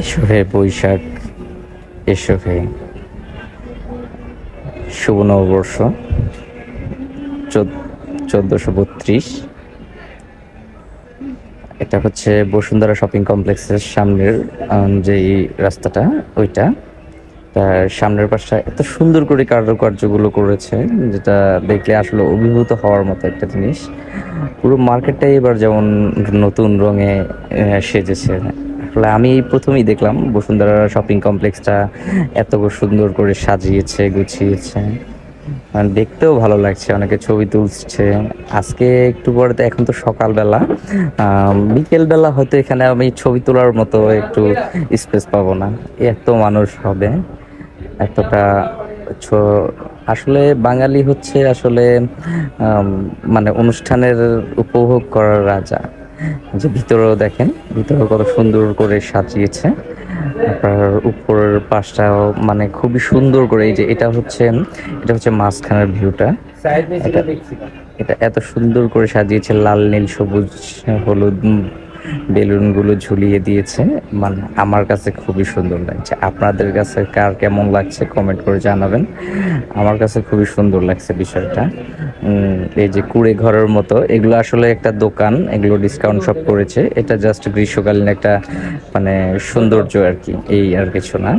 এসো হে বৈশাখ, এসো হে শুভ নববর্ষ 1432। এটা হচ্ছে বসুন্ধরা শপিং কমপ্লেক্সের সামনের যেই রাস্তাটা, ওইটা তার সামনের পাশটা এত সুন্দর করে কারুকার্যগুলো করেছে, যেটা দেখলে আসলে অভিভূত হওয়ার মতো একটা জিনিস। পুরো মার্কেটটাই এবার যেমন নতুন রঙে সেজেছে। আসলে আমি এই প্রথমেই দেখলাম বসুন্ধরা শপিং কমপ্লেক্সটা এত সুন্দর করে সাজিয়েছে, গুছিয়েছে। দেখতেও ভালো লাগছে, অনেকে ছবি তুলছে। আজকে একটু পরে তো, এখন তো সকালবেলা, বিকেল বেলা হয়তো এখানে আমি ছবি তোলার মতো একটু স্পেস পাবো না, এত মানুষ হবে। এতটা আসলে বাঙালি হচ্ছে আসলে আম, মানে অনুষ্ঠানের উপভোগ করার রাজা। যে ভিতরেও দেখেন, ভিতরেও কত সুন্দর করে সাজিয়েছে। আপনার উপরের পাশটাও মানে খুবই সুন্দর করে, এই যে এটা হচ্ছে মাঝখানের ভিউটা। এটা এটা এত সুন্দর করে সাজিয়েছে, লাল নীল সবুজ হলুদ বেলুনগুলো ঝুলিয়ে দিয়েছে। মানে আমার কাছে খুবই সুন্দর লাগছে। আপনাদের কাছে কার কেমন লাগছে কমেন্ট করে জানাবেন। আমার কাছে খুবই সুন্দর লাগছে বিষয়টা। এই যে কুঁড়ে ঘরের মতো, এগুলো আসলে একটা দোকান, এগুলো ডিসকাউন্ট সব করেছে। এটা জাস্ট গ্রীষ্মকালীন একটা মানে সৌন্দর্য আর কি, এই আর কিছু না।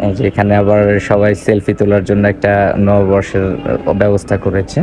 এই যে এখানে আবার সবাই সেলফি তোলার জন্য একটা নববর্ষের ব্যবস্থা করেছে।